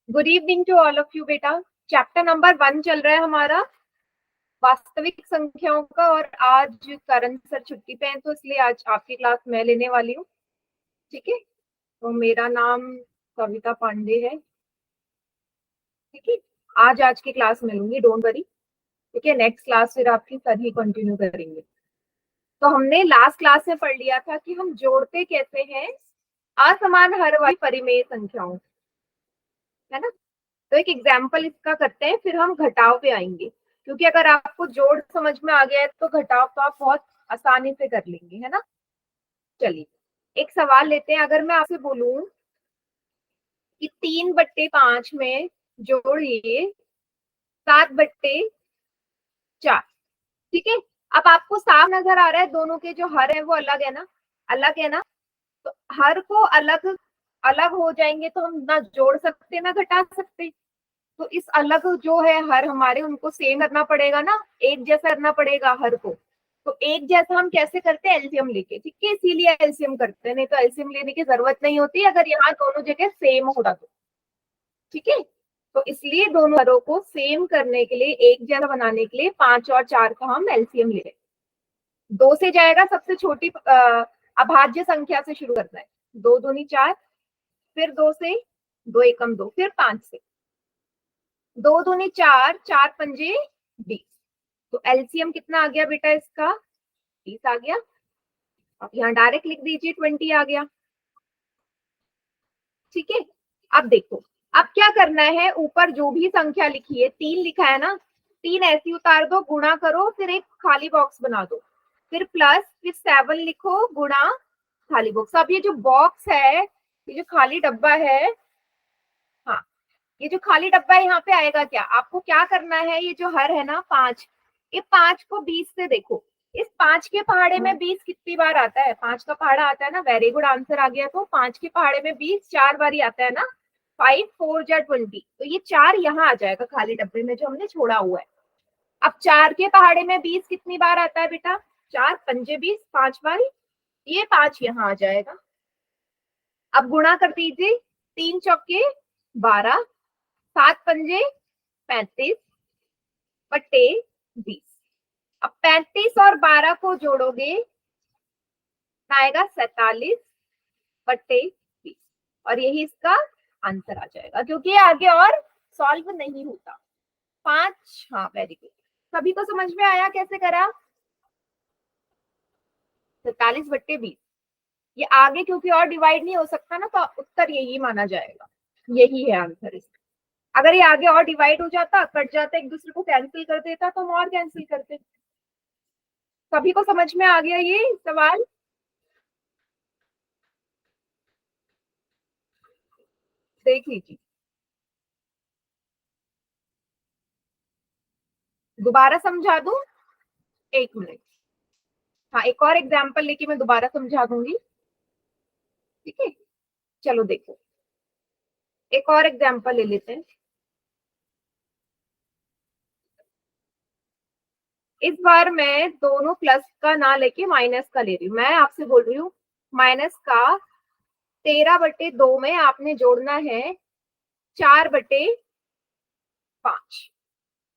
Good evening to all of you बेटा। Chapter number 1 चल रहा है हमारा वास्तविक संख्याओं का। और आज करण सर छुट्टी पे हैं तो इसलिए आज आपकी क्लास मैं लेने वाली हूँ। ठीक है, तो मेरा नाम कविता पांडे है। ठीक है, आज की क्लास में लूंगी, डोंट वरी। ठीक है, नेक्स्ट क्लास फिर आपकी सर ही कंटिन्यू करेंगे। तो हमने लास्ट क्लास में पढ़ लिया था कि हम जोड़ते कैसे हैं असमान हर वाली परिमेय संख्याओं, है ना। तो एक एग्जाम्पल इसका करते हैं, फिर हम घटाव पे आएंगे, क्योंकि अगर आपको जोड़ समझ में आ गया है तो घटाव तो आप बहुत आसानी से कर लेंगे, है ना। चलिए एक सवाल लेते हैं। अगर मैं आपसे बोलूं कि 3/5 में जोड़िए 7/4, ठीक है। अब आपको साफ नजर आ रहा है दोनों के जो हर है वो अलग है ना, अलग है ना। तो हर को अलग अलग हो जाएंगे तो हम ना जोड़ सकते ना घटा सकते। तो इस अलग जो है हर हमारे, उनको सेम करना पड़ेगा ना, एक जैसा करना पड़ेगा हर को। तो एक जैसा हम कैसे करते हैं, एलसीएम लेके। ठीक है, इसीलिए एलसीएम करते हैं, नहीं तो एलसीएम लेने की जरूरत नहीं होती अगर यहाँ दोनों जगह सेम होता तो। ठीक है, तो इसलिए दोनों हरों को सेम करने के लिए, एक जैसा बनाने के लिए 5 और 4 का हम एलसीएम ले रहे हैं। 2 से जाएगा, सबसे छोटी अभाज्य संख्या से शुरू करना है। 2 दूनी 4, फिर 2 से, 2 एकम 2, फिर 5 से। 2 दूनी 4, 4 पंजे 20। तो एलसीएम कितना आ गया बेटा इसका, 20 आ गया। अब यहाँ डायरेक्ट लिख दीजिए 20 आ गया। ठीक है, अब देखो, अब क्या करना है, ऊपर जो भी संख्या लिखी है, 3 लिखा है ना, 3 ऐसी उतार दो, गुणा करो, फिर एक खाली बॉक्स बना दो, फिर प्लस, फिर 7 लिखो, गुणा खाली बॉक्स। अब ये जो बॉक्स है, ये जो खाली डब्बा है, हाँ, ये जो खाली डब्बा है यहाँ पे आएगा क्या, आपको क्या करना है, ये जो हर है ना 5, ये 5 को 20 से देखो। इस 5 के पहाड़े में 20 कितनी बार आता है, 5 का पहाड़ा आता है ना, वेरी गुड आंसर आ गया। तो 5 के पहाड़े में 20 4 बार ही आता है ना, 5 4 जा 20। तो ये 4 यहाँ आ जाएगा खाली डब्बे में जो हमने छोड़ा हुआ है। अब 4 के पहाड़े में 20 कितनी बार आता है बेटा, 4 पंजे 20, 5 बार, ये 5 यहाँ आ जाएगा। अब गुणा कर दीजिए, 3 चौके 12, 7 पंजे 35 बटे 20। अब 35 और 12 को जोड़ोगे, आएगा 47 बटे 20, और यही इसका आंसर आ जाएगा, क्योंकि ये आगे और सॉल्व नहीं होता। 5, हाँ वेरी गुड। सभी को समझ में आया कैसे करा, 47/20। ये आगे क्योंकि और डिवाइड नहीं हो सकता ना, तो उत्तर यही माना जाएगा, यही है आंसर इसका। अगर ये आगे और डिवाइड हो जाता, कट जाता, एक दूसरे को कैंसिल कर देता, तो हम और कैंसिल करते। सभी को समझ में आ गया ये सवाल। देख लीजिए, दोबारा समझा दूं, एक मिनट। हाँ, एक और एग्जाम्पल लेके मैं दोबारा समझा दूंगी। ठीक है, चलो देखो, एक और एग्जाम्पल ले लेते हैं। इस बार मैं दोनों प्लस का ना लेके माइनस का ले रही हूँ। मैं आपसे बोल रही हूँ माइनस का 13/2 में आपने जोड़ना है 4/5।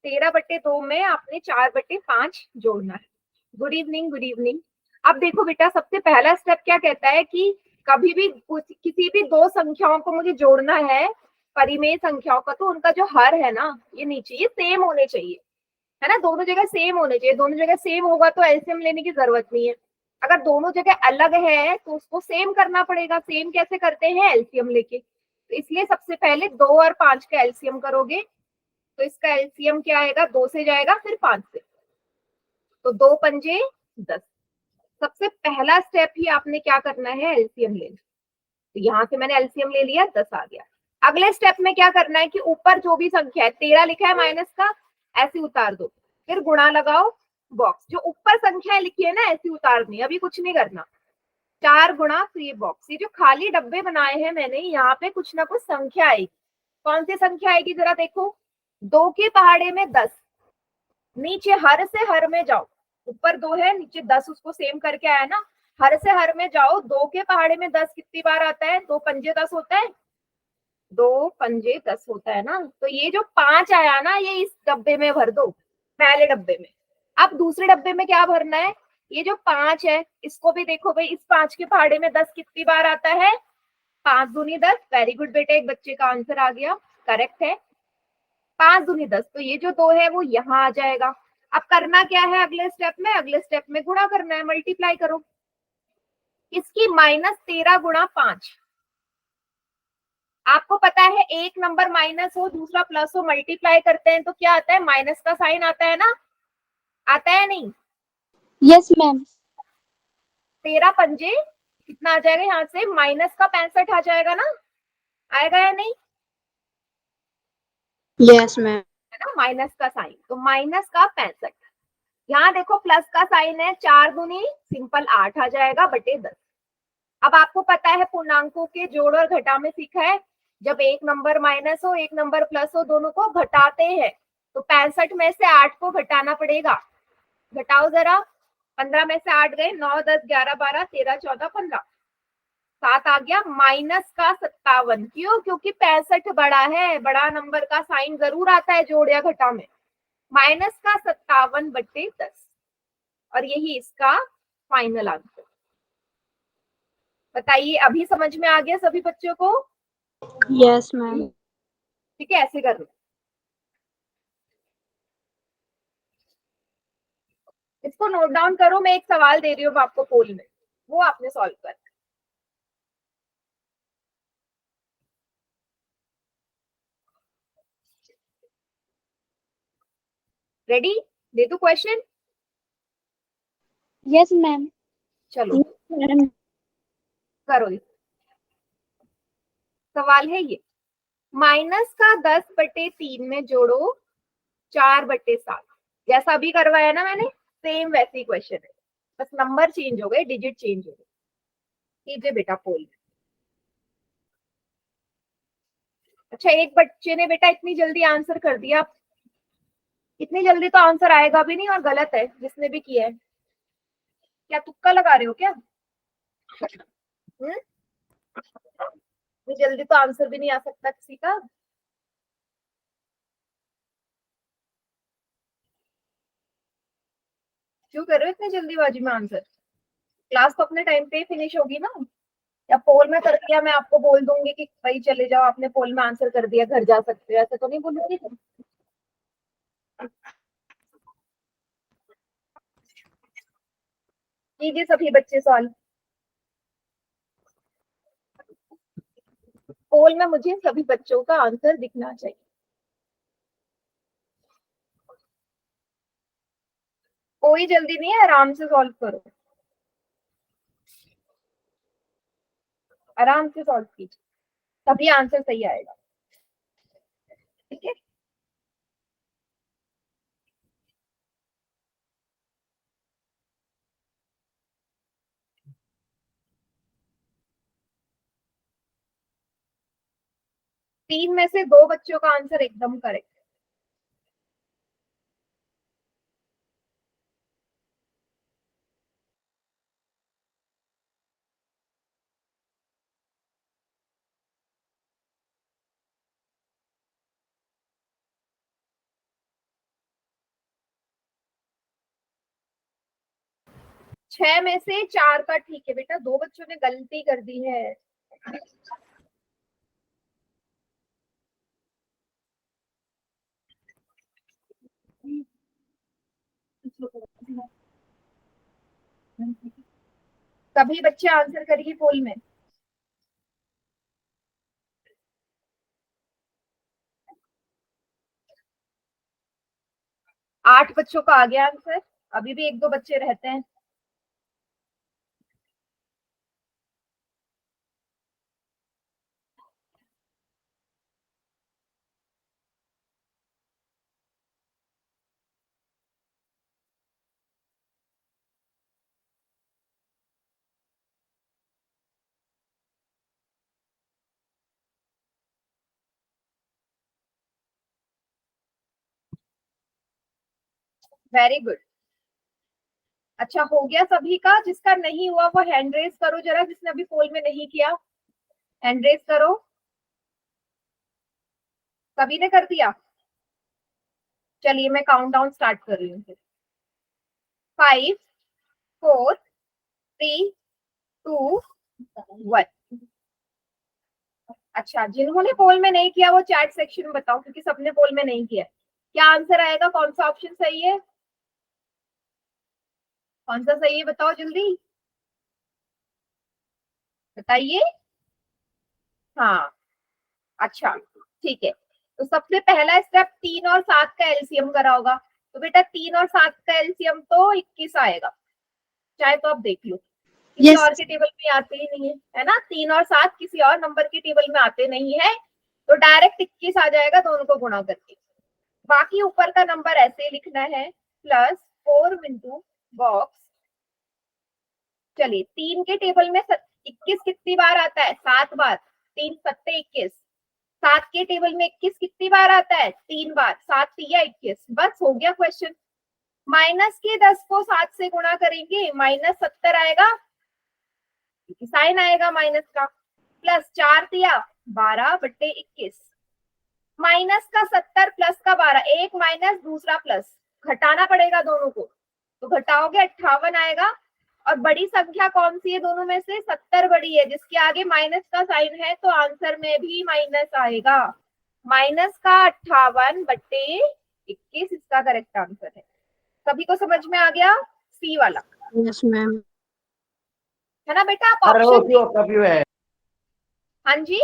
13/2 में आपने 4/5 जोड़ना है। Good evening, good evening. अब देखो बेटा, सबसे पहला स्टेप क्या कहता है कि कभी भी किसी भी दो संख्याओं को मुझे जोड़ना है, परिमेय संख्याओं का, तो उनका जो हर है ना, ये नीचे ये सेम होने चाहिए, है ना। दोनों जगह सेम होने चाहिए, दोनों जगह सेम होगा तो एलसीएम लेने की जरूरत नहीं है। अगर दोनों जगह अलग है तो उसको सेम करना पड़ेगा। सेम कैसे करते हैं, एलसीएम लेके। तो इसलिए सबसे पहले 2 और 5 का एलसीएम करोगे, तो इसका एलसीएम क्या आएगा, 2 से जाएगा, फिर 5 से, तो 2 पंजे 10। सबसे पहला स्टेप ही आपने क्या करना है, एलसीएम लेना। तो यहाँ से मैंने एलसीएम ले लिया, 10 आ गया। अगले स्टेप में क्या करना है कि ऊपर जो भी संख्या है, 13 लिखा है माइनस का, ऐसे उतार दो, फिर गुणा लगाओ, बॉक्स जो ऊपर संख्या लिखी है ना ऐसी उतारनी, अभी कुछ नहीं करना। 4 गुणा, फिर ये बॉक्स, ये जो खाली डब्बे बनाए हैं मैंने, यहाँ पे कुछ ना कुछ संख्या आएगी। कौन सी संख्या आएगी जरा देखो, 2 के पहाड़े में 10, नीचे हर से हर में जाओ, ऊपर 2 है, नीचे 10, उसको सेम करके आया ना, हर से हर में जाओ, 2 के पहाड़े में 10 कितनी बार आता है, 2 पंजे 10 होता है, 2 पंजे 10 होता है ना, तो ये जो 5 आया ना ये इस डब्बे में भर दो, पहले डब्बे में। अब दूसरे डब्बे में क्या भरना है, ये जो 5 है इसको भी देखो भाई, इस 5 के पहाड़े में 10 कितनी बार आता है, 5 दूनी 10। वेरी गुड बेटे, एक बच्चे का आंसर आ गया, करेक्ट है, 5 दूनी 10। तो ये जो 2 है वो यहाँ आ जाएगा। अब करना क्या है अगले स्टेप में, अगले स्टेप में गुणा करना है, मल्टीप्लाई करो इसकी, -13 गुणा 5। आपको पता है एक नंबर माइनस हो दूसरा प्लस हो, मल्टीप्लाई करते हैं तो क्या आता है, माइनस का साइन आता है ना, आता है नहीं? Yes ma'am. 13 पंजे कितना आ जाएगा, यहाँ से माइनस का 65 आ जाएगा ना, आएगा या नहीं? Yes ma'am. है ना, माइनस का साइन, तो माइनस का 65। यहाँ देखो प्लस का साइन है, 4 दूनी सिंपल 8 आ जाएगा बटे 10। अब आपको पता है पूर्णांकों के जोड़ और घटा में सीखा है, जब एक नंबर माइनस हो एक नंबर प्लस हो दोनों को घटाते हैं, तो 65 में से 8 को घटाना पड़ेगा। घटाओ जरा, 15 में से 8 गए, 9 10 11 12 13 14 15, 7 आ गया, -57। क्यों? क्योंकि 65 बड़ा है, बड़ा नंबर का साइन जरूर आता है जोड़ या घटा में, -57 बटे 10, और यही इसका फाइनल आंसर। बताइए अभी समझ में आ गया सभी बच्चों को? Yes ma'am. ठीक है, ऐसे करना, इसको नोट डाउन करो, मैं एक सवाल दे रही हूँ आपको पोल में, वो आपने सॉल्व कर। रेडी? दे दो क्वेश्चन? Yes ma'am. चलो करो, सवाल है ये, माइनस का 10 बटे 3 में जोड़ो 4 बटे 7। जैसा अभी करवाया ना मैंने, सेम वैसे ही क्वेश्चन है, बस नंबर चेंज हो गए, डिजिट चेंज हो गए। कीजिए बेटा पोल। अच्छा, एक बच्चे ने बेटा इतनी जल्दी आंसर कर दिया, इतनी जल्दी तो आंसर आएगा भी नहीं, और गलत है जिसने भी किया है। क्या तुक्का लगा रहे हो क्या? इतनी जल्दी तो आंसर भी नहीं आ सकता किसी का। क्यों कर रहे हो इतनी जल्दीबाजी में आंसर? क्लास तो अपने टाइम पे ही फिनिश होगी ना, या पोल में कर दिया मैं आपको बोल दूंगी कि भाई चले जाओ आपने पोल में आंसर कर दिया घर जा सकते हो, ऐसा तो नहीं बोलूंगी। कीजिए सभी बच्चे सॉल्व, पोल में मुझे सभी बच्चों का आंसर दिखना चाहिए। कोई जल्दी नहीं है, आराम से सॉल्व करो, आराम से सॉल्व कीजिए, तभी आंसर सही आएगा। ठीक है, 3 में से 2 बच्चों का आंसर एकदम करेक्ट। 6 में से 4 का ठीक है बेटा, 2 बच्चों ने गलती कर दी है। सभी बच्चे आंसर करिए पोल में। 8 बच्चों का आ गया आंसर, अभी भी 1 2 बच्चे रहते हैं। Very good. अच्छा हो गया सभी का, जिसका नहीं हुआ वो हैंड रेस करो जरा, जिसने अभी पोल में नहीं किया हैंड रेस करो। सभी ने कर दिया? चलिए मैं काउंटडाउन स्टार्ट कर रही हूँ फिर। 5 4 3 2 1। अच्छा, जिन्होंने पोल में नहीं किया वो चैट सेक्शन में बताओ, क्योंकि सबने पोल में नहीं किया। क्या आंसर आएगा? कौन सा ऑप्शन सही है? कौन सा सही है बताओ जल्दी, बताइए। हाँ, अच्छा ठीक है। तो सबसे पहला स्टेप 3 और 7 का एलसीएम करा होगा। तो बेटा 3 और 7 का एलसीएम तो 21 आएगा, चाहे तो आप देख लो, किसी Yes. और के टेबल में आते ही नहीं है ना। 3 और 7 किसी और नंबर के टेबल में आते नहीं है, तो डायरेक्ट 21 आ जाएगा दोनों को गुणा करके। बाकी ऊपर का नंबर ऐसे लिखना है, +4 इंटू बॉक्स। चलिए 3 के टेबल में 21 कितनी बार आता है? 7 बार। 3 सत्ते 21। 7 के टेबल में 21 कितनी बार आता है? 3 बार। 7 तिया 21। बस हो गया क्वेश्चन। माइनस के 10 को 7 से गुणा करेंगे, -70 आएगा, साइन आएगा माइनस का। +4 तिया 12/21। माइनस का 70 प्लस का 12, एक माइनस दूसरा प्लस, घटाना पड़ेगा दोनों को, तो घटाओगे 58 आएगा। और बड़ी संख्या कौन सी है दोनों में से? 70 बड़ी है, जिसके आगे माइनस का साइन है, तो आंसर में भी माइनस आएगा। माइनस का 58/21 इसका करेक्ट आंसर है। सभी को समझ में आ गया? सी वाला Yes, ma'am. है ना बेटा। आप अरे वो ऑप्शन, क्यों कभी है? हाँ जी,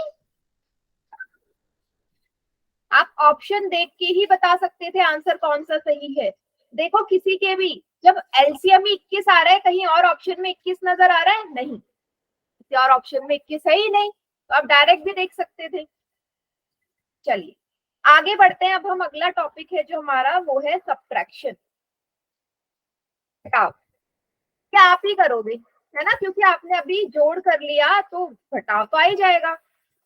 आप ऑप्शन देख के ही बता सकते थे आंसर कौन सा सही है। देखो किसी के भी जब एलसीएम में 21 आ रहा है, कहीं और ऑप्शन में 21 नजर आ रहा है? नहीं, किसी और ऑप्शन में 21 है ही नहीं, तो आप डायरेक्ट भी देख सकते थे। चलिए आगे बढ़ते हैं। अब हम अगला टॉपिक है जो हमारा, वो है सब्ट्रैक्शन। घटाव क्या आप ही करोगे, है ना, क्योंकि आपने अभी जोड़ कर लिया, तो घटाव तो आ ही जाएगा।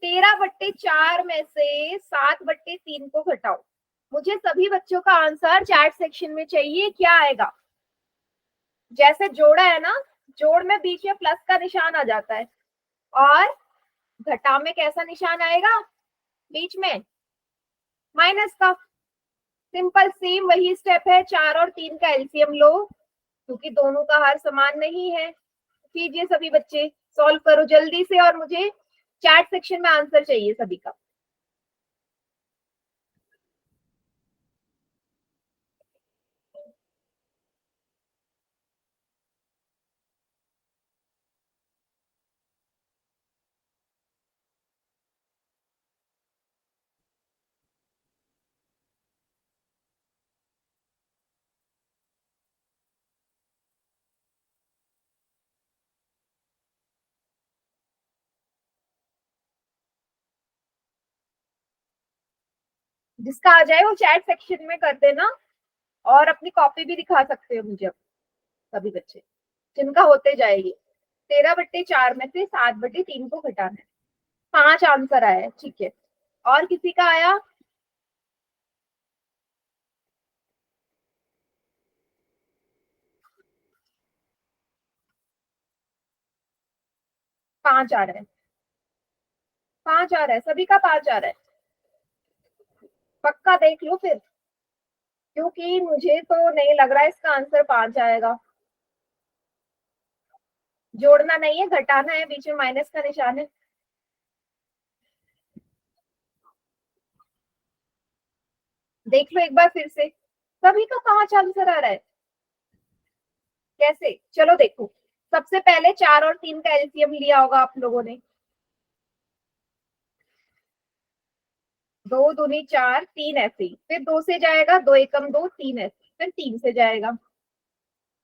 13/4 में से 7/3 को घटाओ। मुझे सभी बच्चों का आंसर चैट सेक्शन में चाहिए। क्या आएगा? जैसे जोड़ा है ना, जोड़ में बीच में प्लस का निशान आ जाता है, और घटाव में कैसा निशान आएगा? बीच में माइनस का। सिंपल सेम वही स्टेप है। 4 और 3 का एलसीएम लो, क्योंकि दोनों का हर समान नहीं है। कीजिए सभी बच्चे, सॉल्व करो जल्दी से, और मुझे चैट सेक्शन में आंसर चाहिए सभी का। जिसका आ जाए वो चैट सेक्शन में कर देना, और अपनी कॉपी भी दिखा सकते हो मुझे सभी बच्चे, जिनका होते जाएगी। 13/4 में से 7/3 को घटाना है। 5 आंसर आया, ठीक है। और किसी का आया? पांच आ रहा है, 5 आ रहा है, सभी का 5 आ रहा है। पक्का देख लो फिर, क्योंकि मुझे तो नहीं लग रहा है इसका आंसर 5 आएगा। जोड़ना नहीं है, घटाना है, बीच में माइनस का निशान है। देख लो एक बार फिर से, सभी का 5 आंसर आ रहा है। कैसे? चलो देखो, सबसे पहले 4 और 3 का एलसीएम लिया होगा आप लोगों ने। 2 दूनी 4, 3 ऐसे ही, फिर 2 से जाएगा, 2 एकम 2, 3 ऐसे, फिर 3 से जाएगा।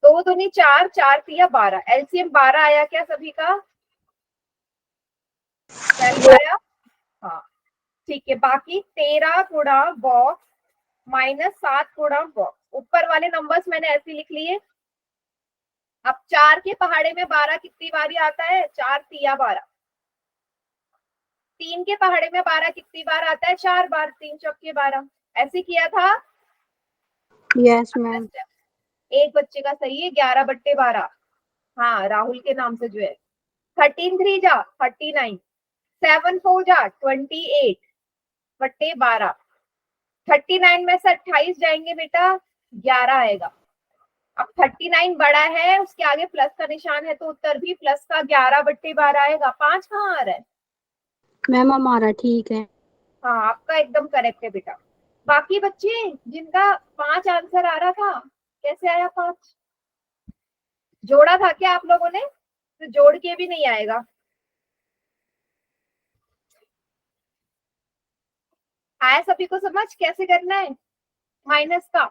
2 दूनी 4, 4 तिया 12, एलसीएम 12 आया क्या सभी का? 12 आया, हाँ ठीक है। बाकी 13 गुणा बॉक्स -7 गुणा बॉक्स, ऊपर वाले नंबर्स मैंने ऐसे लिख लिए। अब 4 के पहाड़े में 12 कितनी बारी आता है? 4 तिया 12। 3 के पहाड़े में 12 कितनी बार आता है? 4 बार। 3 चौके 12। ऐसे किया था। Yes, ma'am. एक बच्चे का सही है, 11/12। हाँ, राहुल के नाम से जो है। 13 3 जा 39, 7 4 जा 28/12, 39 में से 28 जाएंगे बेटा, 11 आएगा। अब 39 बड़ा है, उसके आगे प्लस का निशान है, तो उत्तर भी प्लस का 11/12 आएगा। 5 कहाँ आ रहा है? मैम हमारा ठीक है। हाँ, आपका एकदम करेक्ट है बेटा। बाकी बच्चे जिनका 5 आंसर आ रहा था, कैसे आया 5? जोड़ा था क्या आप लोगों ने? तो जोड़ के भी नहीं आएगा। आया सभी को समझ कैसे करना है माइनस का?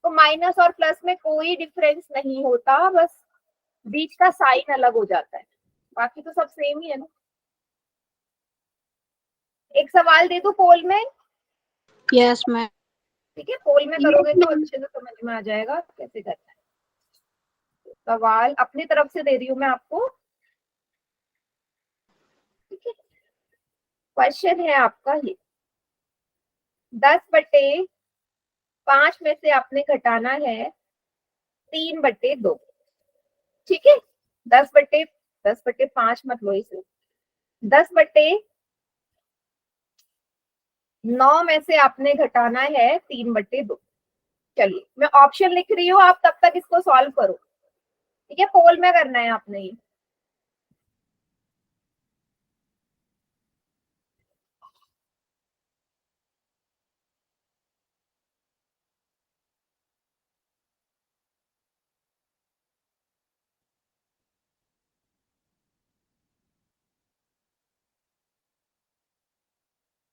तो माइनस और प्लस में कोई डिफरेंस नहीं होता, बस बीच का साइन अलग हो जाता है, बाकी तो सब सेम ही है ना। एक सवाल दे दो पोल में। Yes ma'am. ठीक है, पोल में यस करोगे तो मैम। अच्छे से समझ में आ जाएगा कैसे करना है। सवाल अपनी तरफ से दे रही हूँ मैं आपको। ठीक है, क्वेश्चन है आपका ये, 10/5 में से आपने घटाना है 3/2। ठीक है, 10/5 मत लो इसे, 10/9 में से आपने घटाना है 3/2। चलिए मैं ऑप्शन लिख रही हूँ, आप तब तक इसको सॉल्व करो। ठीक है, पोल में करना है आपने ये।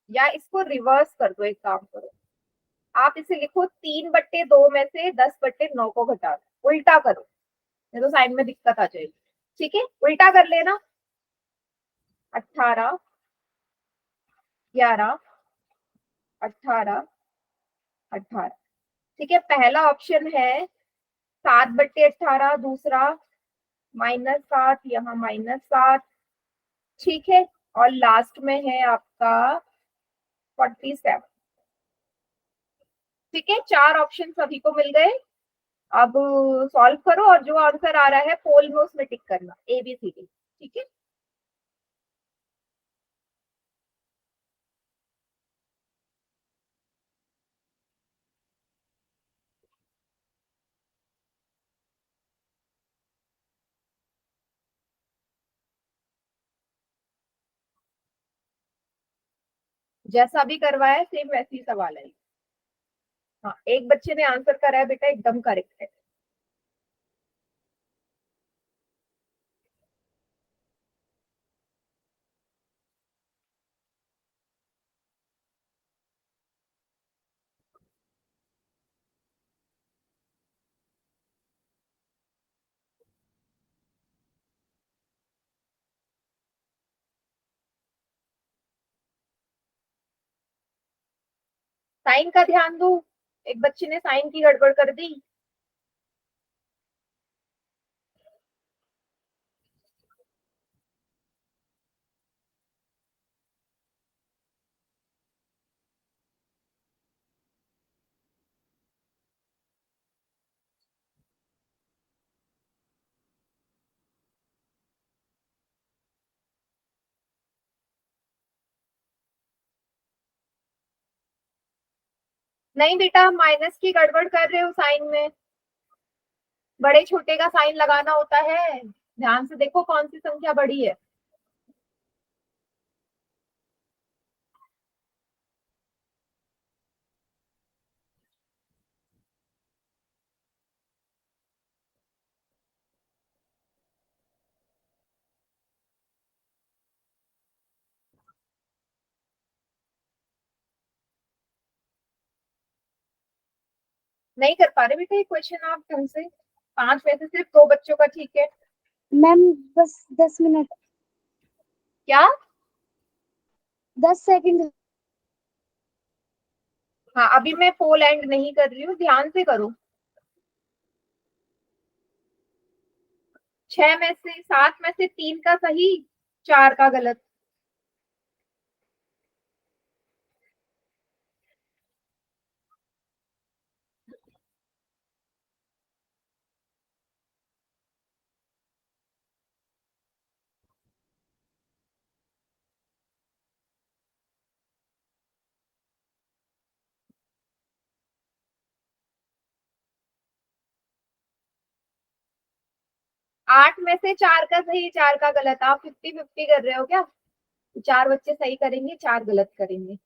या इसको रिवर्स कर दो, एक काम करो, आप इसे लिखो 3/2 में से 10/9 को घटा दो, उल्टा करो, नहीं तो साइन में दिक्कत आ जाएगी। ठीक है, उल्टा कर लेना। 18, 11, 18, 18। ठीक है, पहला ऑप्शन है 7/18, दूसरा -7, यहाँ -7। ठीक है, और लास्ट में है आपका 47। ठीक है, 4 ऑप्शन सभी को मिल गए। अब सॉल्व करो और जो आंसर आ रहा है पोल में उसमें टिक करना, ABCD। ठीक है, जैसा भी करवाया सेम वैसे ही सवाल है। हाँ, एक बच्चे ने आंसर करा है बेटा, एकदम करेक्ट है। साइन का ध्यान दो, एक बच्चे ने साइन की गड़बड़ कर दी। नहीं बेटा, माइनस की गड़बड़ कर रहे हो साइन में, बड़े छोटे का साइन लगाना होता है। ध्यान से देखो कौन सी संख्या बड़ी है। नहीं कर पा रहे बेटा ये क्वेश्चन आप ढंग से, 5 में से सिर्फ 2 बच्चों का ठीक है। मैम बस 10 मिनट, क्या? 10 सेकंड। हाँ, अभी मैं पोल एंड नहीं कर रही हूँ, ध्यान से करो। 6 में से 7 में से 3 का सही, 4 का गलत। 8 में से 4 का सही, 4 का गलत। आप 50-50 कर रहे हो क्या? 4 बच्चे सही करेंगे, 4 गलत करेंगे।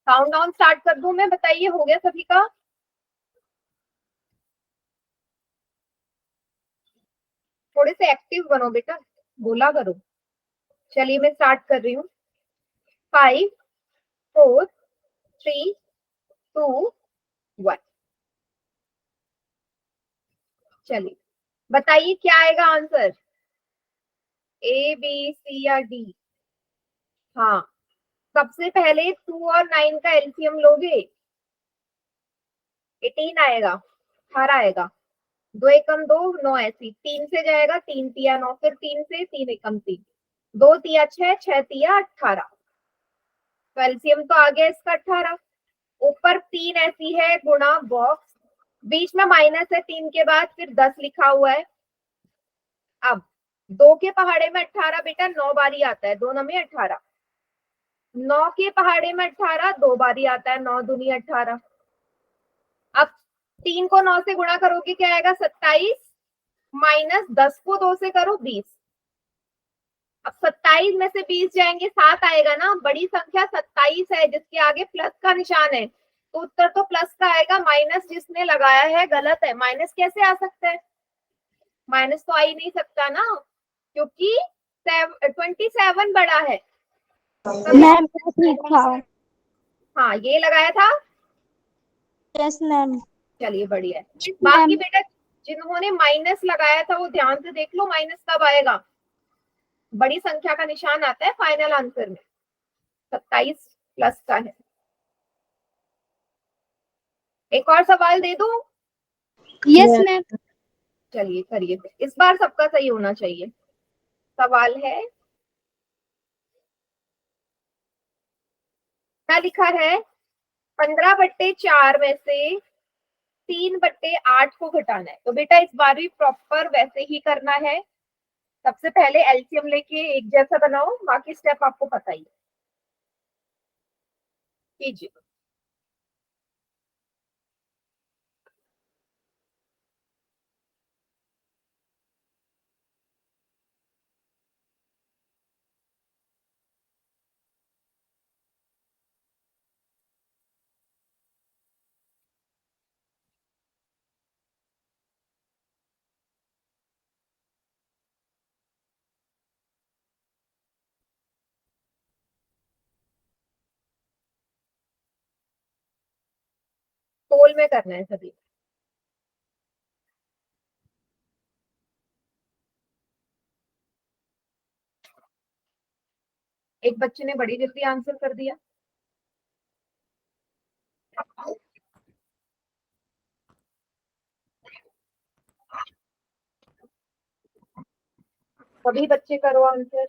काउंट डाउन स्टार्ट कर दूं मैं? बताइए, हो गया सभी का? थोड़े से एक्टिव बनो बेटा, बोला करो। चलिए मैं स्टार्ट कर रही हूँ। 5 4 3 2 1। चलिए बताइए क्या आएगा आंसर, ए बी सी या डी? हाँ, सबसे पहले 2 और 9 का एलसीएम लोगे, 18 आएगा, 18 आएगा। 2 एकम 2, 9 ऐसी, 3 से जाएगा, 3 तिया 9, फिर 3 से 3 एकम 3, 2 तिया 6, 6 तिया 18। तो एलसीएम तो आ गया इसका 18। ऊपर 3 ऐसी है गुणा बॉक्स, बीच में माइनस है 3 के बाद, फिर 10 लिखा हुआ है। अब 2 के पहाड़े में 18 बेटा 9 बारी आता है, 2 नमी 18। 9 के पहाड़े में 18 2 बारी आता है, 9 दूनी 18। अब 3 को 9 से गुणा करोगे क्या आएगा, 27, माइनस 10 को 2 से करो 20। अब 27 में से 20 जाएंगे 7 आएगा ना, बड़ी संख्या 27 है जिसके आगे प्लस का निशान है, तो उत्तर तो प्लस का आएगा। माइनस जिसने लगाया है गलत है। माइनस कैसे आ सकता है? माइनस तो आ ही नहीं सकता ना, क्योंकि 27 बड़ा है। मैम ठीक था। हाँ, ये लगाया था। Yes ma'am. चलिए बढ़िया है। यस बाकी मैम। बेटा जिन्होंने माइनस लगाया था वो ध्यान से देख लो, माइनस कब आएगा, बड़ी संख्या का निशान आता है फाइनल आंसर में। 27 प्लस का है। एक और सवाल दे दूं? Yes ma'am. चलिए करिए, इस बार सबका सही होना चाहिए। सवाल है, क्या लिखा है, 15/4 में से 3/8 को घटाना है। तो बेटा इस बार भी प्रॉपर वैसे ही करना है। सबसे पहले एलसीएम लेके एक जैसा बनाओ, बाकी स्टेप आपको पता ही है। कीजिए। तोल में करना है सभी। एक बच्चे ने बड़ी जल्दी आंसर कर दिया। सभी बच्चे करो आंसर।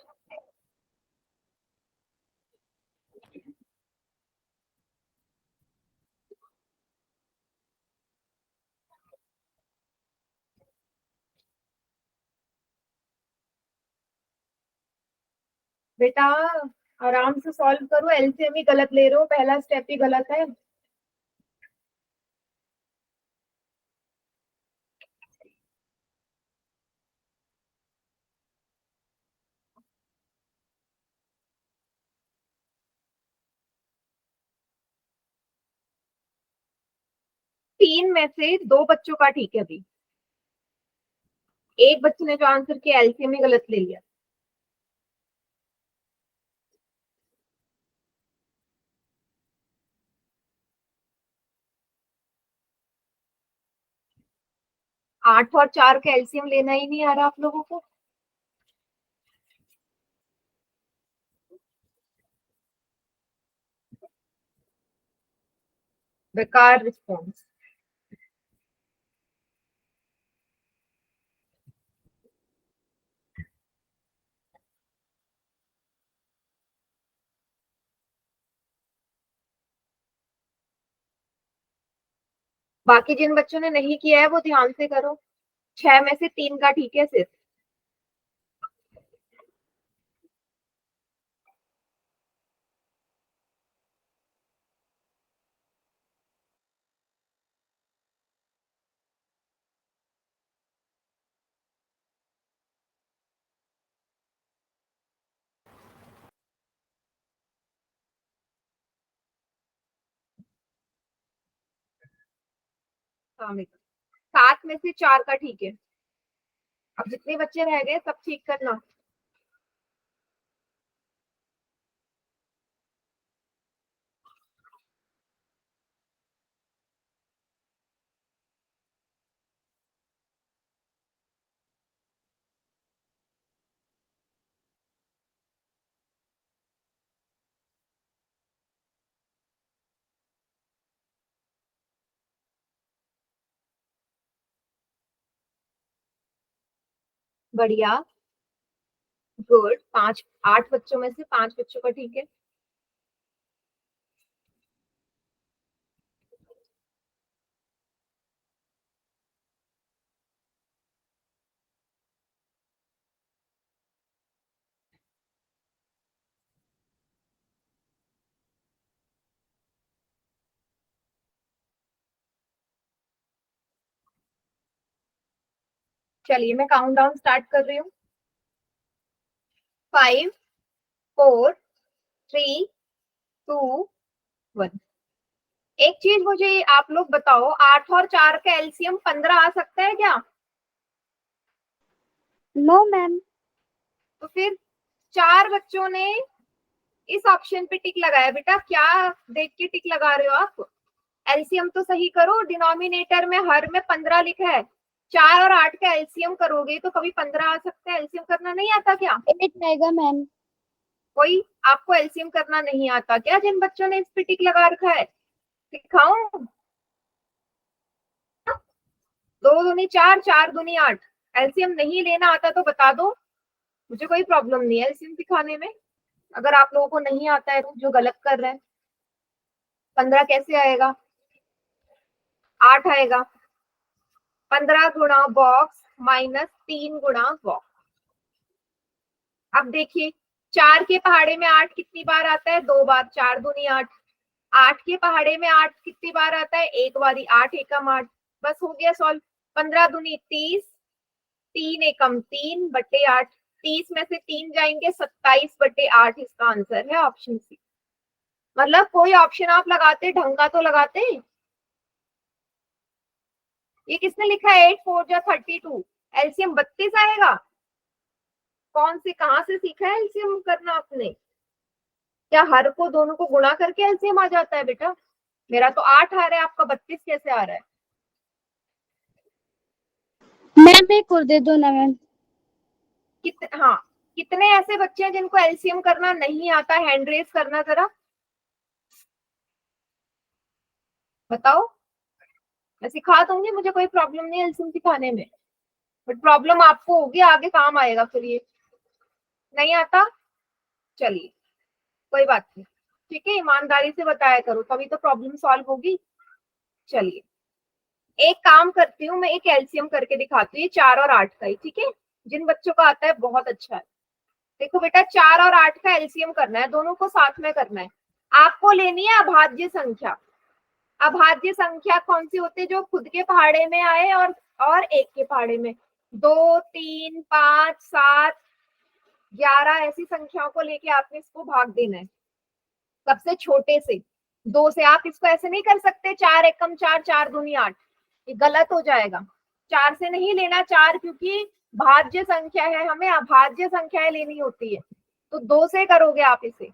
बेटा आराम से सॉल्व करो, एलसीएम ही गलत ले रहे हो, पहला स्टेप ही गलत है। तीन में से दो बच्चों का ठीक है अभी, एक बच्चे ने जो आंसर किया एलसीएम ही गलत ले लिया। आठ और चार का एलसीएम लेना ही नहीं आ रहा आप लोगों को। बेकार रिस्पॉन्स। बाकी जिन बच्चों ने नहीं किया है वो ध्यान से करो। 6 में से 3 का ठीक है सिर्फ। हाँ बेटा, 7 में से 4 का ठीक है। अब जितने बच्चे रह गए सब ठीक करना। बढ़िया, गुड। 5 8 बच्चों में से 5 बच्चों का ठीक है। चलिए मैं काउंट डाउन स्टार्ट कर रही हूँ। 5 4 3 2 1। एक चीज मुझे आप लोग बताओ, 8 और 4 का एलसीएम 15 आ सकता है क्या? No ma'am. तो फिर 4 बच्चों ने इस ऑप्शन पे टिक लगाया। बेटा क्या देख के टिक लगा रहे हो आप? एलसीएम तो सही करो। डिनोमिनेटर में हर में 15 लिखा है। 4 और 8 का एलसीएम करोगे तो कभी 15 आ सकता है। एलसीएम करना नहीं आता क्या? 8 आएगा मैम। कोई आपको एलसीएम करना नहीं आता क्या जिन बच्चों ने इस पे टिक लगा रखा है? दिखाऊं? 2 दूनी 4, 4 दूनी 8। एलसीएम नहीं लेना आता तो बता दो, मुझे कोई प्रॉब्लम नहीं है एलसीएम सिखाने में। अगर आप लोगों को नहीं आता है तो जो गलत कर रहे हैं। 15 कैसे आएगा? 8 आएगा। 15 गुणा बॉक्स माइनस 3 गुणा बॉक्स। अब देखिए, 4 के पहाड़े में 8 कितनी बार आता है? 2 बार। 4 दूनी 8। 8 के पहाड़े में 8 कितनी बार आता है? एक बारी। 8 एकम 8। बस हो गया सॉल्व। 15 दूनी 30, 3 एकम 3 बटे 8। 30 में से 3 जाएंगे, 27 बटे 8 इसका आंसर है ऑप्शन सी। मतलब कोई ऑप्शन आप लगाते ढंग का तो लगाते। ये किसने लिखा है? 8 4 जा 32। एलसीएम 32 आएगा? कौन से कहां से सीखा है एलसीएम करना आपने? क्या हर को दोनों को गुणा करके एलसीएम आ जाता है बेटा? मेरा तो 8 आ रहा है, आपका 32 कैसे आ रहा है? मैम एक और दे दो ना मैम। हाँ, कितने ऐसे बच्चे हैं जिनको एलसीएम करना नहीं आता? हैंड रेज करना जरा, बताओ। मैं सिखा दूंगी, मुझे कोई प्रॉब्लम नहीं है एलसीएम सिखाने में, बट प्रॉब्लम आपको होगी आगे, काम आएगा फिर ये। नहीं आता? चलिए कोई बात नहीं, ठीक है, ईमानदारी से बताया करो तभी तो प्रॉब्लम सॉल्व होगी। चलिए एक काम करती हूँ, मैं एक एलसीएम करके दिखाती हूँ। ये 4 और 8 का ही, ठीक है। जिन बच्चों का आता है बहुत अच्छा है। देखो बेटा, 4 और 8 का एलसीएम करना है, दोनों को साथ में करना है। आपको लेनी है अभाज्य संख्या। अभाज्य संख्या कौन सी होती है? जो खुद के पहाड़े में आए और एक के पहाड़े में। 2 3 5 7 11 ऐसी संख्याओं को लेके आपने इसको भाग देना है, सबसे छोटे से। 2 से आप इसको ऐसे नहीं कर सकते 4 एकम 4 4 दूनी 8, ये गलत हो जाएगा। 4 से नहीं लेना 4, क्योंकि भाज्य संख्या है, हमें अभाज्य संख्याएं लेनी होती है। तो 2 से करोगे आप इसे।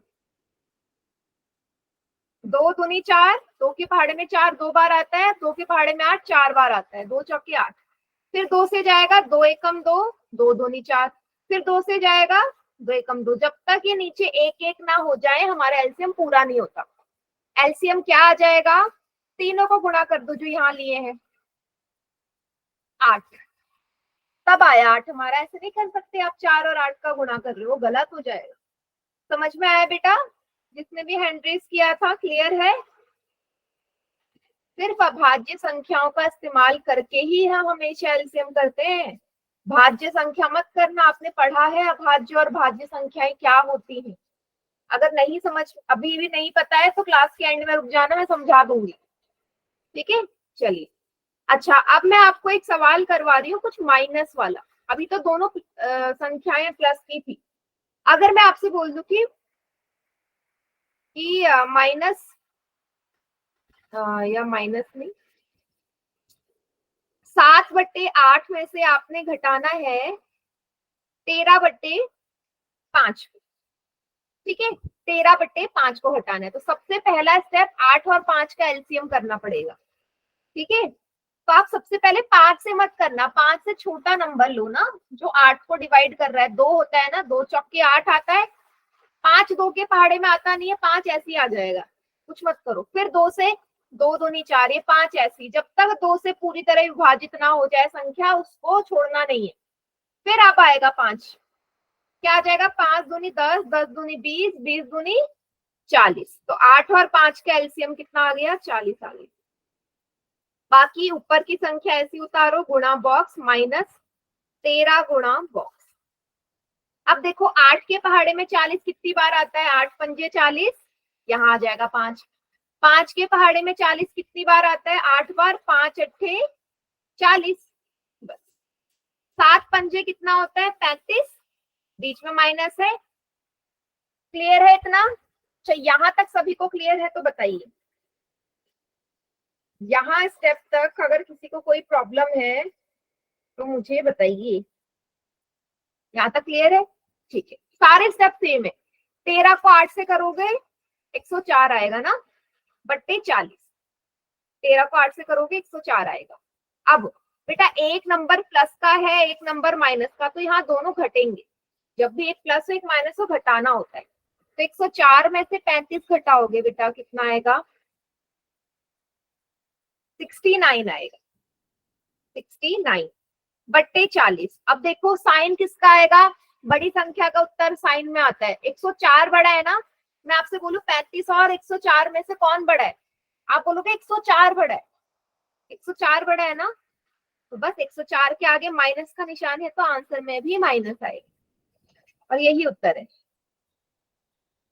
2 दूनी 4, 2 के पहाड़े में 4 2 बार आता है, 2 के पहाड़े में 8 4 बार आता है, 2 चौके 8। फिर 2 से जाएगा 2 एकम 2, 2 दूनी 4। फिर 2 से जाएगा 2 एकम 2। जब तक ये नीचे एक एक ना हो जाए हमारा एलसीएम पूरा नहीं होता। एलसीएम क्या आ जाएगा? तीनों को गुणा कर दो जो यहाँ लिए हैं, 8। तब आया 8 हमारा। ऐसे नहीं कर सकते आप 4 और 8 का गुणा कर रहे हो, गलत हो जाएगा। समझ में आया बेटा? जिसने भी हैंड रेस किया था, क्लियर है? सिर्फ अभाज्य संख्याओं का इस्तेमाल करके ही हम हमेशा एलसीएम करते हैं। भाज्य संख्या मत करना, आपने पढ़ा है अभाज्य और भाज्य संख्याएं क्या होती हैं। अगर नहीं समझ, अभी भी नहीं पता है तो क्लास के एंड में रुक जाना, मैं समझा दूंगी। ठीक है, चलिए। अच्छा, अब मैं आपको एक सवाल करवा रही हूँ कुछ माइनस वाला। अभी तो दोनों संख्याएं प्लस की थी। अगर मैं आपसे बोल दूं कि माइनस या माइनस नहीं, 7/8 में से आपने घटाना है 13/5। ठीक है, 13/5 को हटाना है, तो सबसे पहला स्टेप 8 और 5 का एलसीएम करना पड़ेगा। ठीक है, तो आप सबसे पहले 5 से मत करना, 5 से छोटा नंबर लो ना, जो 8 को डिवाइड कर रहा है। 2 होता है ना, 2 चौके 8 आता है। 5 2 के पहाड़े में आता नहीं है, 5 ऐसे ही आ जाएगा, कुछ मत करो। फिर 2 से 2 दूनी 4, ये 5 ऐसी, जब तक 2 से पूरी तरह विभाजित ना हो जाए संख्या, उसको छोड़ना नहीं है। फिर अब आएगा 5, क्या आ जाएगा? 5 दूनी 10, 10 दूनी 20, 20 दूनी 40। तो 8 और 5 का एलसीएम कितना आ गया? 40 आ गया। बाकी ऊपर की संख्या ऐसी उतारो, गुणा बॉक्स, माइनस 13 गुणा बॉक्स। अब देखो 8 के पहाड़े में 40 कितनी बार आता है? 8 पंजे 40, यहाँ आ जाएगा 5। 5 के पहाड़े में 40 कितनी बार आता है? 8 बार। 5 अट्ठे 40, बस। 7 पंजे कितना होता है? 35, बीच में माइनस है। क्लियर है इतना? अच्छा, यहां तक सभी को क्लियर है तो बताइए। यहाँ स्टेप तक अगर किसी को कोई प्रॉब्लम है तो मुझे बताइए। यहाँ तक क्लियर है? ठीक है, सारे स्टेप सेम है। 13 को 8 से करोगे 104 आएगा ना, बट्टे 40। 13 को 8 से करोगे 104 आएगा। अब बेटा एक नंबर प्लस का है, एक नंबर माइनस का, तो यहाँ दोनों घटेंगे। जब भी एक प्लस हो एक माइनस हो, घटाना होता है। तो 104 में से 35 घटाओगे बेटा, कितना आएगा? 69 आएगा। 69 बट्टे 40। अब देखो साइन किसका आएगा? बड़ी संख्या का उत्तर साइन में आता है। 104 बड़ा है ना, मैं आपसे बोलूं 35 और 104 में से कौन बड़ा है? आप बोलोगे 104 बड़ा है। 104 बड़ा है ना, तो बस 104 के आगे माइनस का निशान है, तो आंसर में भी माइनस आएगा, और यही उत्तर है।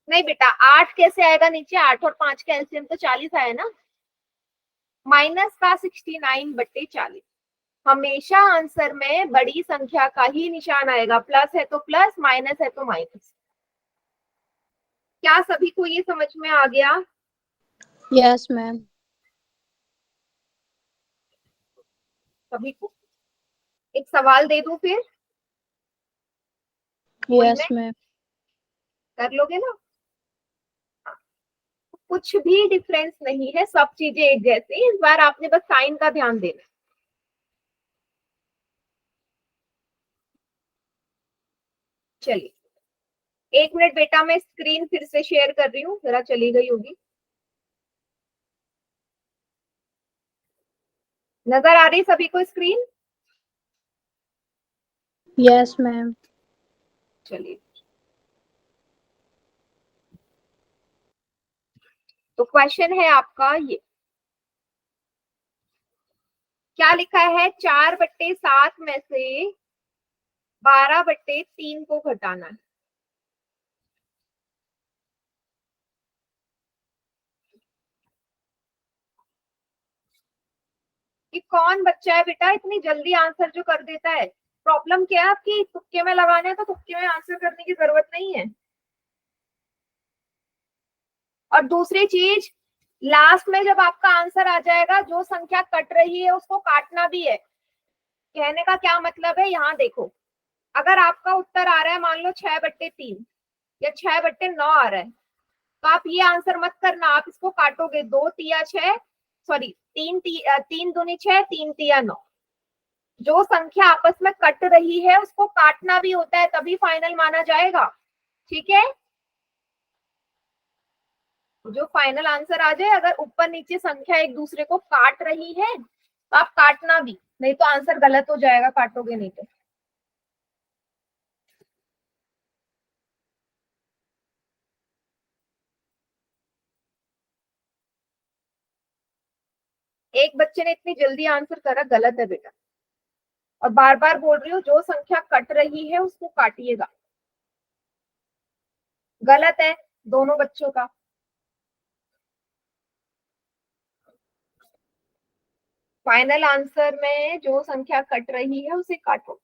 नहीं बेटा, 8 कैसे आएगा नीचे? 8 और 5 का एलसीएम तो 40 आया ना, माइनस का 69/40। हमेशा आंसर में बड़ी संख्या का ही निशान आएगा, प्लस है तो प्लस, माइनस है तो माइनस। क्या सभी को ये समझ में आ गया? Yes ma'am. सभी को एक सवाल दे दूं फिर? Yes ma'am. कर लोगे ना? कुछ भी डिफरेंस नहीं है, सब चीजें एक जैसी। इस बार आपने बस साइन का ध्यान देना। चलिए 1 मिनट बेटा, मैं स्क्रीन फिर से शेयर कर रही हूँ, जरा चली गई होगी। नजर आ रही सभी को स्क्रीन? Yes ma'am. चलिए, तो क्वेश्चन है आपका ये, क्या लिखा है? 4/7 में से 12/3 को घटाना है। कि कौन बच्चा है बेटा इतनी जल्दी आंसर जो कर देता है? प्रॉब्लम क्या है आपकी? तुक्के में लगाने तो तुक्के में आंसर करने की जरूरत नहीं है। और दूसरी चीज, लास्ट में जब आपका आंसर आ जाएगा, जो संख्या कट रही है उसको काटना भी है। कहने का क्या मतलब है, यहाँ देखो, अगर आपका उत्तर आ रहा है मान लो 6/3 या 6/9 आ रहा है, तो आप ये आंसर मत करना, आप इसको काटोगे। 2 तिया 6, सॉरी 3 दूनी 6, 3 तिया 9। जो संख्या आपस में कट रही है उसको काटना भी होता है, तभी फाइनल माना जाएगा। ठीक है, जो फाइनल आंसर आ जाए, अगर ऊपर नीचे संख्या एक दूसरे को काट रही है तो आप काटना भी, नहीं तो आंसर गलत हो जाएगा, काटोगे नहीं तो। एक बच्चे ने इतनी जल्दी आंसर करा, गलत है बेटा। और बार बार बोल रही हूँ, जो संख्या कट रही है उसको काटिएगा। गलत है दोनों बच्चों का। फाइनल आंसर में जो संख्या कट रही है उसे काटो।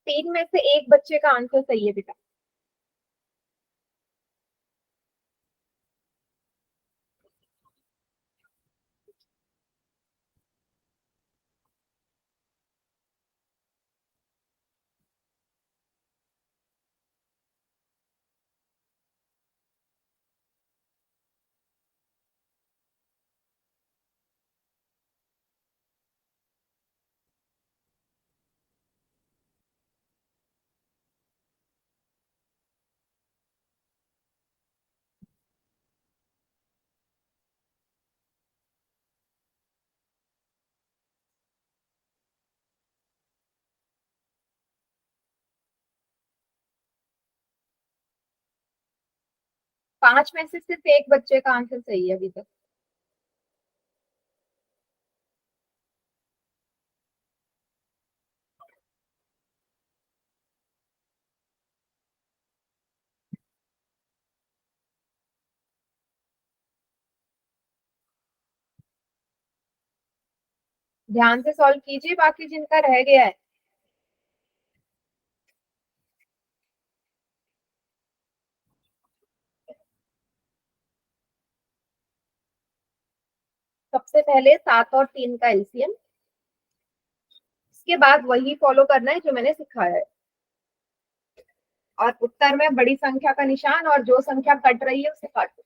तीन में से एक बच्चे का आंसर सही है बेटा। पांच में से सिर्फ एक बच्चे का आंसर सही है अभी तक। ध्यान से सॉल्व कीजिए, बाकी जिनका रह गया है। सबसे पहले 7 और 3 का एलसीएम, इसके बाद वही फॉलो करना है जो मैंने सिखाया है। और उत्तर में बड़ी संख्या का निशान और जो संख्या कट रही है उसे काटो।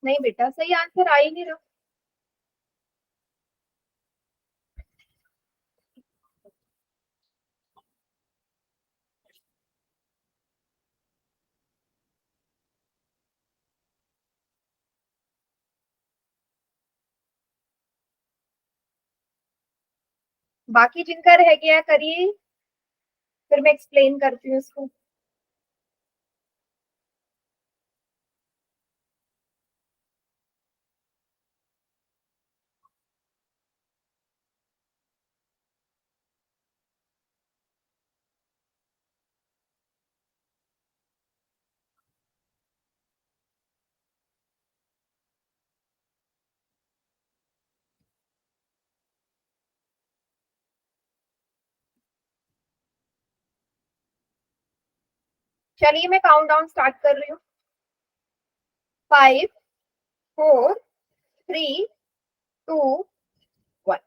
नहीं बेटा, सही आंसर आ ही नहीं रहा। बाकी जिनका रह गया करिए, फिर मैं एक्सप्लेन करती हूँ इसको। चलिए मैं काउंट डाउन स्टार्ट कर रही हूँ। 5, 4, 3, 2, 1।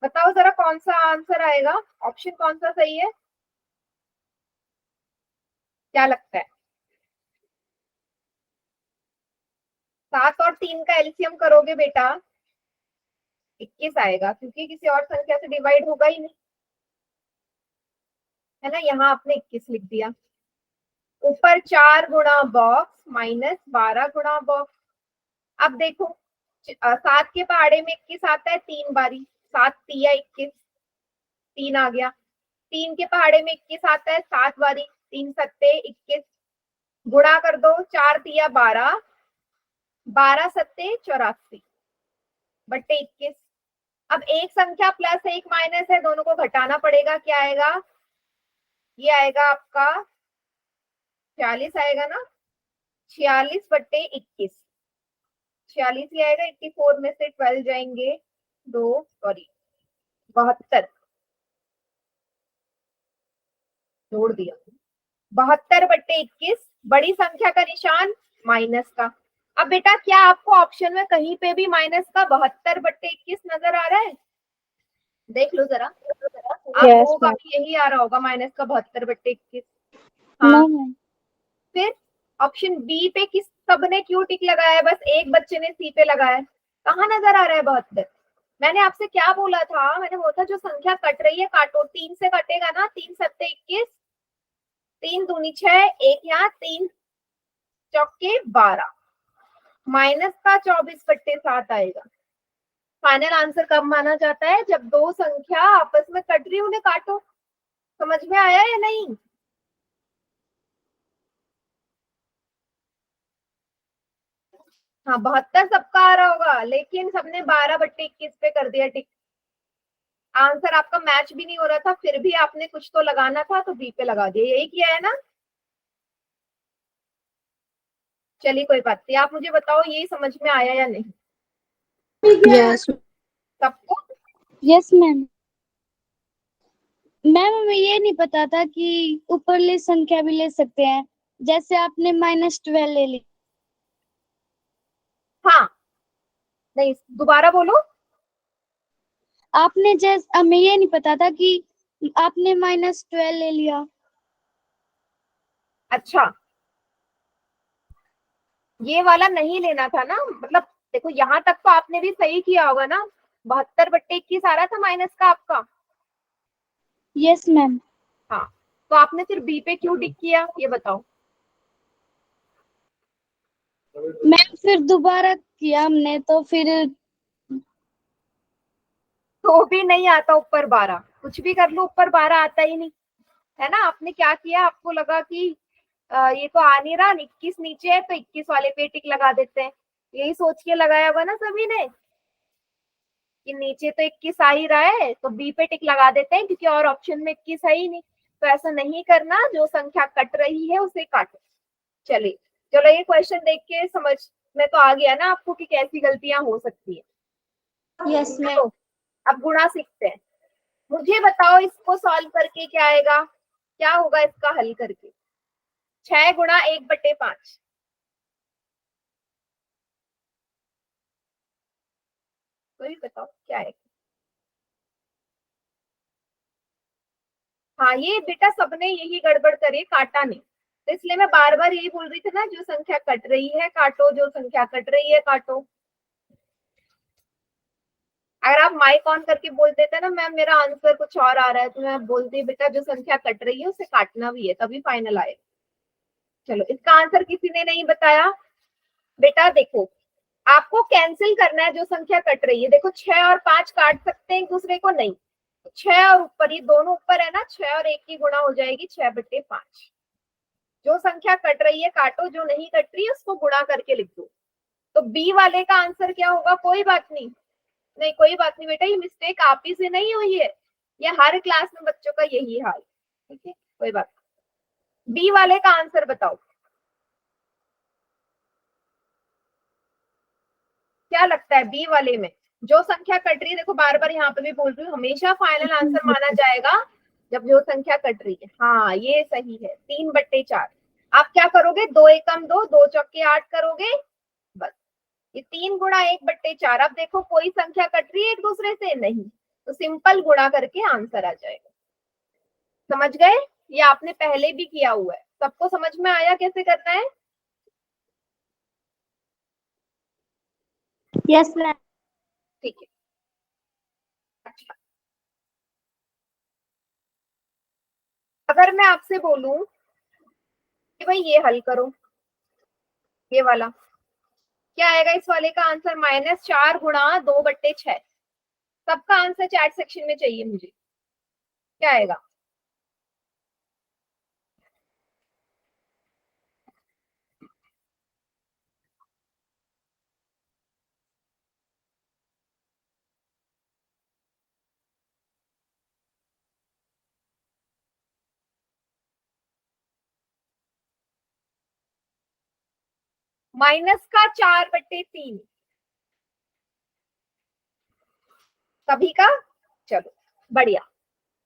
बताओ जरा कौन सा आंसर आएगा, ऑप्शन कौन सा सही है, क्या लगता है? 7 और 3 का एलसीएम करोगे बेटा, 21 आएगा, क्योंकि किसी और संख्या से डिवाइड होगा ही नहीं, है ना। यहाँ आपने 21 लिख दिया। ऊपर 4 गुणा बॉक्स माइनस 12 गुणा बॉक्स। अब देखो, 7 के पहाड़े में 21 आता है 3 बारी, 7 तिया 21, 3 आ गया। 3 के पहाड़े में 21 आता है 7 बारी, 3 सत्ते 21। गुणा कर दो, 4 तिया 12, 12 सत्ते 84। बट्टे 21। अब एक संख्या प्लस एक माइनस है, दोनों को घटाना पड़ेगा, क्या आएगा? ये आएगा आपका 46 आएगा ना, 46/21। 46 ही आएगा, 84 में से 12 जाएंगे, 72 जोड़ दिया। 72/21, बड़ी संख्या का निशान माइनस का। अब बेटा क्या आपको ऑप्शन में कहीं पे भी माइनस का 72/21 नजर आ रहा है? देख लो जरा, Yes, आपको ma'am. काफी यही आ रहा होगा माइनस का 72/21। हाँ, No, ma'am. फिर ऑप्शन बी पे किस सबने क्यों टिक लगाया है? बस एक बच्चे ने सी पे लगाया है। कहाँ नजर आ रहा है 72? मैंने आपसे क्या बोला था? मैंने बोला था जो संख्या कट रही है काटो, 3 से कटेगा ना, 3×7=21, 3×2=6, एक यहाँ, 3×4=12, माइनस का 24/7 आएगा। फाइनल आंसर कब माना जाता है? जब दो संख्या आपस में कट रही, उन्हें काटो। समझ में आया या नहीं? हाँ, 72 सबका आ रहा होगा, लेकिन सबने 12/21 पे कर दिया टिक। आंसर आपका मैच भी नहीं हो रहा था, फिर भी आपने कुछ तो लगाना था, तो बी पे लगा दिया। यही किया है ना? चलिए कोई बात नहीं, आप मुझे बताओ ये समझ में आया या नहीं Yes. सबको? Yes, ma'am. मैम हमें ये नहीं पता था कि ऊपरली संख्या भी ले सकते हैं, जैसे आपने -12 ले ली। हाँ, नहीं दोबारा बोलो। आपने जैसे हमें ये नहीं पता था कि आपने -12 ले लिया। अच्छा, ये वाला नहीं लेना था ना, मतलब देखो यहाँ तक तो आपने भी सही किया होगा ना। 72/21 आ रहा था माइनस का आपका। Yes ma'am. हाँ, तो आपने फिर बी पे क्यों टिक किया, ये बताओ? मैम फिर दोबारा किया हमने तो फिर तो भी नहीं आता ऊपर 12, कुछ भी कर लो ऊपर 12 आता ही नहीं, है ना? आपने क्या किया, आपको लगा कि ये तो आ नहीं रहा, 21 नीचे है तो 21 वाले पे टिक लगा देते हैं। यही सोच के लगाया होगा ना सभी ने कि नीचे तो 21 आ ही रहा है, तो बी पे टिक लगा देते हैं, क्योंकि और ऑप्शन में 21 है ही नहीं। तो ऐसा नहीं करना, जो संख्या कट रही है उसे काटो। चलिए, चलो ये क्वेश्चन देख के समझ में तो आ गया ना आपको कि कैसी गलतियां हो सकती है। Yes ma'am. तो अब गुणा सीखते हैं। मुझे बताओ इसको सॉल्व करके क्या आएगा, क्या होगा इसका हल करके? 6×1/5, कोई बताओ क्या है? हाँ, ये बेटा सबने यही गड़बड़ करी, काटा नहीं। तो इसलिए मैं बार बार यही बोल रही थी ना, जो संख्या कट रही है काटो, जो संख्या कट रही है काटो। अगर आप माइक ऑन करके बोल देते ना मैम मेरा आंसर कुछ और आ रहा है, तो मैं बोलती बेटा जो संख्या कट रही है उसे काटना भी है, तभी फाइनल आए। चलो, इसका आंसर किसी ने नहीं बताया। बेटा देखो, आपको कैंसिल करना है जो संख्या कट रही है। देखो 6 और 5 काट सकते हैं एक दूसरे को? नहीं। 6 और ऊपर, ये दोनों ऊपर है ना, 6 और 1 की गुणा हो जाएगी 6/5। जो संख्या कट रही है काटो, जो नहीं कट रही है उसको गुणा करके लिख दो। तो बी वाले का आंसर क्या होगा? कोई बात नहीं, नहीं कोई बात नहीं बेटा, ये मिस्टेक आप ही से नहीं हुई है, ये हर क्लास में बच्चों का यही हाल। ठीक है, कोई बात। बी वाले का आंसर बताओ, क्या लगता है बी वाले में जो संख्या कट रही है? देखो बार बार यहाँ पे भी बोल रही हूँ, हमेशा फाइनल आंसर माना जाएगा जब जो संख्या कट रही है। हाँ, ये सही है, 3/4। आप क्या करोगे? 2 एकम 2, 2 चौके 8 करोगे, बस। ये 3×1/4। अब देखो कोई संख्या कट रही है एक दूसरे से? नहीं, तो सिंपल गुणा करके आंसर आ जाएगा। समझ गए? ये आपने पहले भी किया हुआ है, सबको समझ में आया कैसे करना है? Yes ma'am. ठीक है, अच्छा। अगर मैं आपसे बोलूं कि भाई ये हल करो, ये वाला, क्या आएगा इस वाले का आंसर? -4×2/6। सबका आंसर चैट सेक्शन में चाहिए मुझे, क्या आएगा? माइनस का 4/3 सभी का। चलो बढ़िया।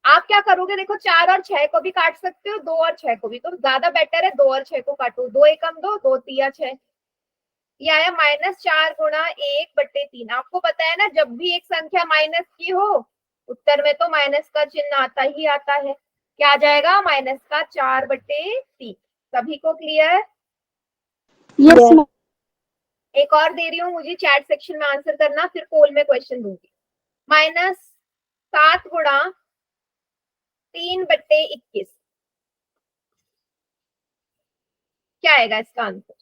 आप क्या करोगे, देखो 4 और 6 को भी काट सकते हो, 2 और 6 को भी, तो ज्यादा बेटर है 2 और 6 को काटो, 2 एकम 2, 2 तिया 6। ये आया -4 × 1/3। आपको पता है ना, जब भी एक संख्या माइनस की हो उत्तर में तो माइनस का चिन्ह आता ही आता है। क्या आ जाएगा, -4/3। सभी को क्लियर? Yes ma'am. एक और दे रही हूँ, मुझे चैट सेक्शन में आंसर करना, फिर पोल में क्वेश्चन दूंगी। -7 × 3/21 क्या आएगा इसका आंसर?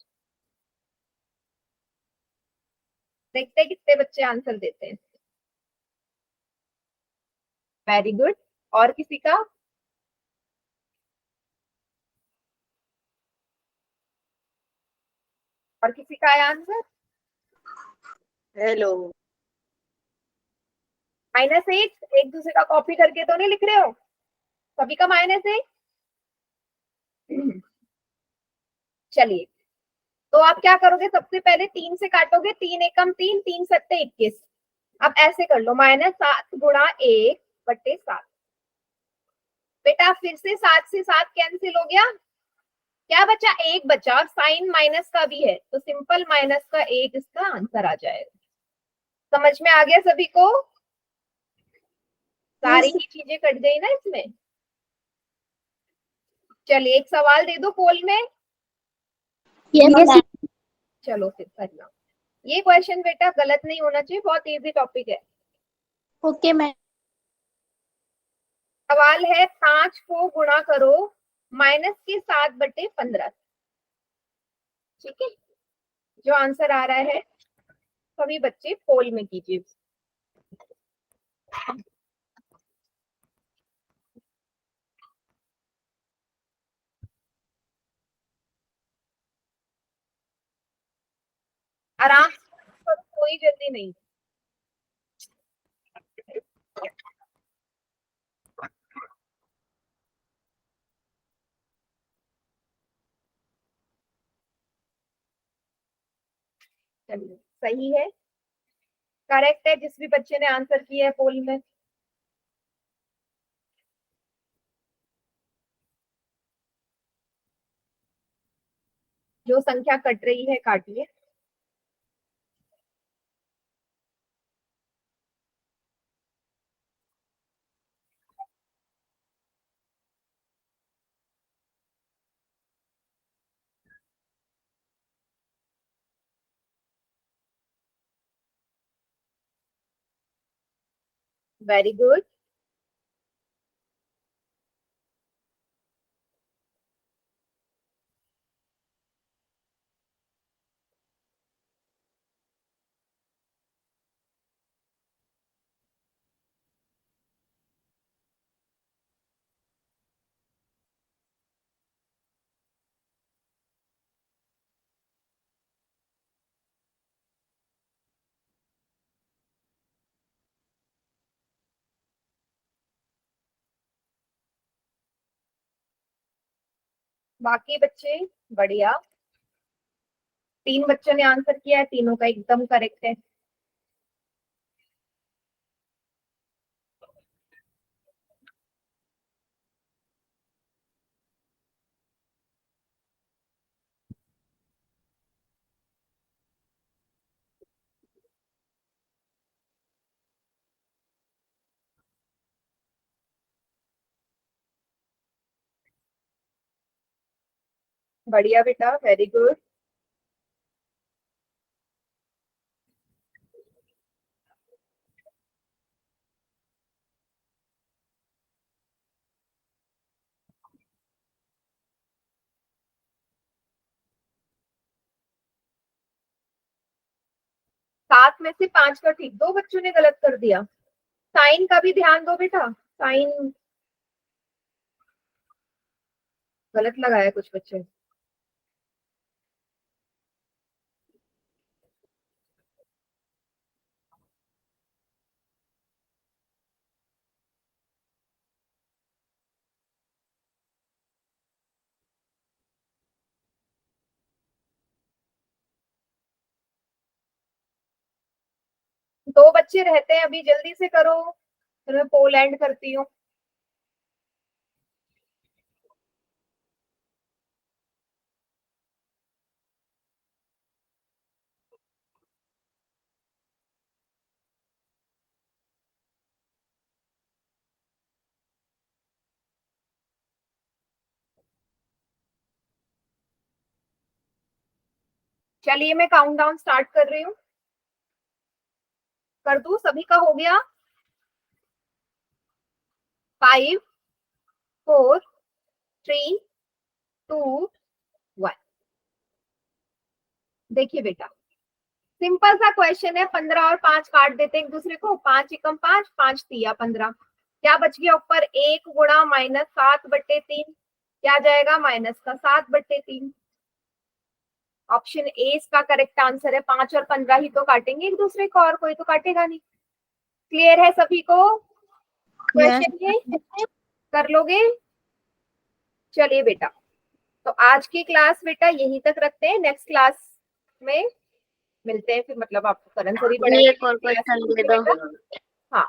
देखते हैं कितने बच्चे आंसर देते हैं। Very good. और किसी का? और किसी का है आंसर? हेलो। -1। एक दूसरे का कॉपी करके तो नहीं लिख रहे हो? सभी का -1। चलिए, तो आप क्या करोगे, सबसे पहले 3 से काटोगे, 3 एकम 3, 3 सत्ते 21। अब ऐसे कर लो, -7 × 1/7। बेटा फिर से 7 से 7 कैंसिल हो गया, क्या बचा, 1 बचा, और साइन माइनस का भी है, तो सिंपल -1 इसका आंसर आ जाएगा। समझ में आ गया सभी को? सारी ही चीजें कट गई ना इसमें। चलिए एक सवाल दे दो पोल में। यस। चलो फिर करना। ये क्वेश्चन बेटा गलत नहीं होना चाहिए, बहुत इजी टॉपिक है। Okay ma'am. सवाल है, 5 को गुणा करो -7/15। ठीक है, जो आंसर आ रहा है सभी बच्चे पोल में कीजिए। आराम से, कोई जल्दी नहीं। चलिए सही है, करेक्ट है जिस भी बच्चे ने आंसर किया है पोल में। जो संख्या कट रही है काटिए। Very good. बाकी बच्चे बढ़िया। 3 बच्चों ने आंसर किया है, तीनों का एकदम करेक्ट है। बढ़िया बेटा, वेरी गुड। सात में से 5 का ठीक, 2 बच्चों ने गलत कर दिया। साइन का भी ध्यान दो बेटा, साइन गलत लगाया कुछ बच्चे। 2 बच्चे रहते हैं, अभी जल्दी से करो, फिर मैं पोल एंड करती हूँ। चलिए मैं काउंटडाउन स्टार्ट कर रही हूँ, कर दूं? सभी का हो गया? 5 4 3 2 1। देखिए बेटा, सिंपल सा क्वेश्चन है, 15 और 5 काट देते एक दूसरे को, 5 एकम 5, 5 तिया 15, क्या बच गया ऊपर? 1 गुणा माइनस 7/3, क्या जाएगा? माइनस का 7/3। ऑप्शन ए इसका करेक्ट आंसर है। 5 और 15 ही तो काटेंगे एक दूसरे को, और कोई तो काटेगा नहीं। क्लियर है सभी को क्वेश्चन ये? कर लोगे? चलिए बेटा, तो आज की क्लास बेटा यहीं तक रखते हैं, नेक्स्ट क्लास में मिलते हैं फिर, मतलब आपको करंट थोड़ी एक और क्वेश्चन दे दो। हाँ